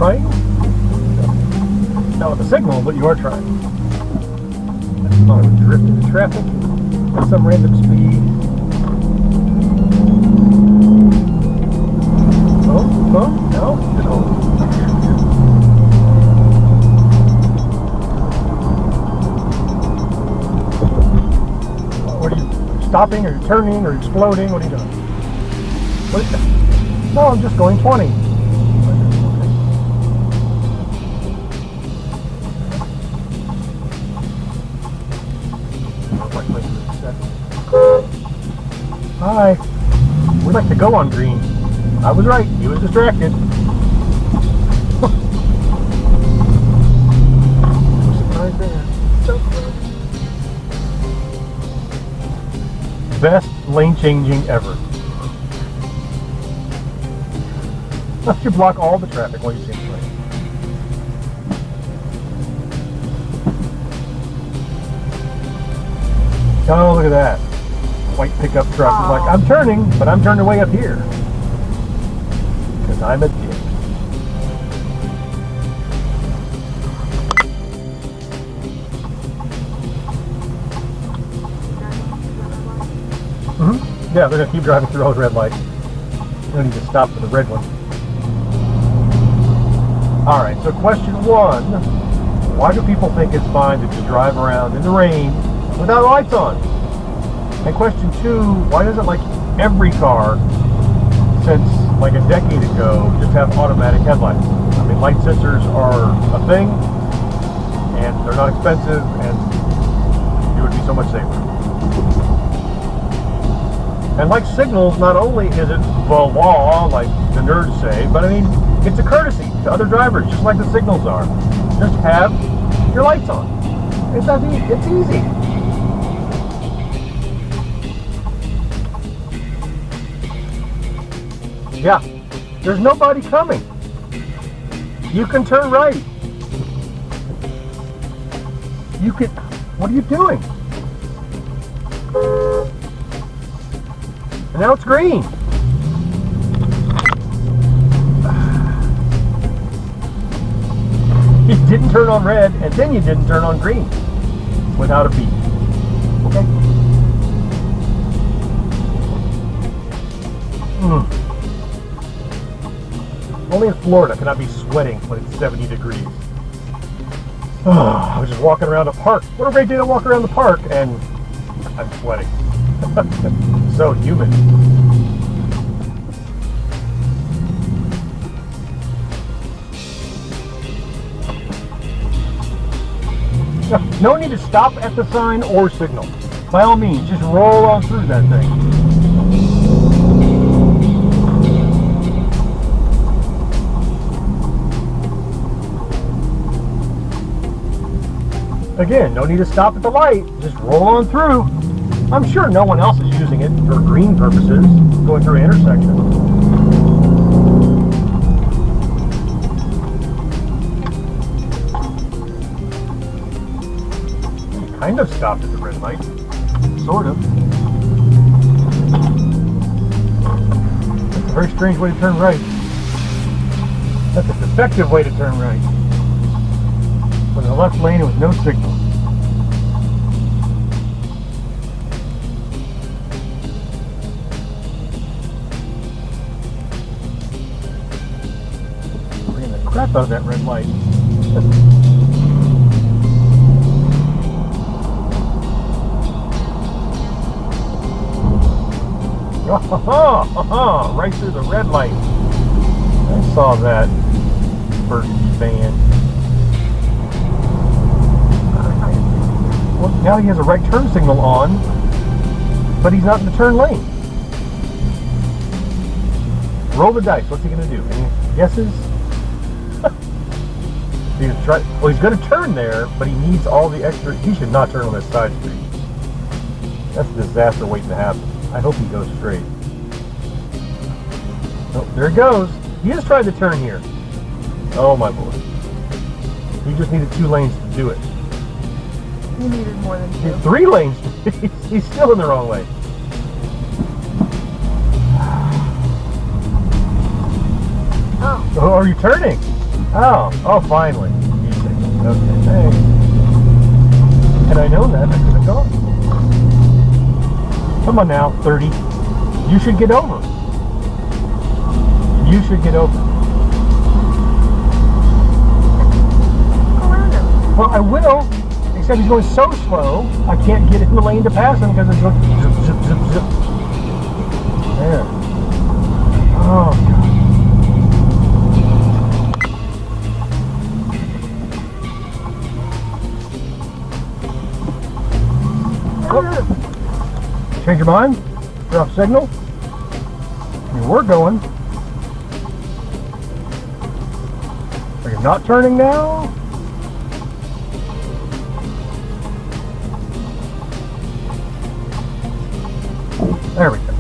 trying? Not with a signal, but you are trying. I thought I would drift into traffic at some random speed. Oh, no. What are you stopping or turning or exploding? What are you doing? No, I'm just going 20. Hi. We'd like to go on green. I was right. He was distracted. Surprise there. Best lane changing ever. You block all the traffic while you change lane. Oh, look at that. White pickup truck is like, I'm turning, but I'm turning way up here. Because I'm a dick. Yeah, they're going to keep driving through all the red lights. We don't need to stop for the red one. Alright, so question 1. Why do people think it's fine to just drive around in the rain without lights on? And question 2, why doesn't like every car since like a decade ago just have automatic headlights? I mean, light sensors are a thing, and they're not expensive, and it would be so much safer. And like signals, not only is it the law, like the nerds say, but I mean, it's a courtesy to other drivers, just like the signals are. Just have your lights on. It's easy. Yeah, there's nobody coming. You can turn right. You can, what are you doing? And now it's green. You didn't turn on red, and then you didn't turn on green without a beep. Okay? Only in Florida can I be sweating when it's 70 degrees. I was just walking around a park. What a great day to walk around the park, and I'm sweating. So humid. No need to stop at the sign or signal. By all means, just roll on through that thing. Again, no need to stop at the light. Just roll on through. I'm sure no one else is using it for green purposes, going through an intersection. Kind of stopped at the red light. Sort of. That's a very strange way to turn right. That's a defective way to turn right. But in the left lane, it was no signal. Bringing the crap out of that red light. Right through the red light. I saw that first van. Well, now he has a right turn signal on, but he's not in the turn lane. Roll the dice. What's he going to do? Any guesses? Well, he's going to turn there, but he needs all the extra. He should not turn on that side street. That's a disaster waiting to happen. I hope he goes straight. Oh, there he goes. He is trying to turn here. Oh my lord. He just needed 2 lanes to do it. He needed more than 2. 3 lanes. He's still in the wrong lane. Oh. Oh, are you turning? Oh, finally. Okay, thanks. Had I known that, I could have gone. Come on now, 30. You should get over. You should get over. Go around him. Well, I will, except he's going so slow, I can't get in the lane to pass him because it's going zip, zip, zip, zip. There. Oh, God. Change your mind? You're off signal? You were going. Are you not turning now? There we go.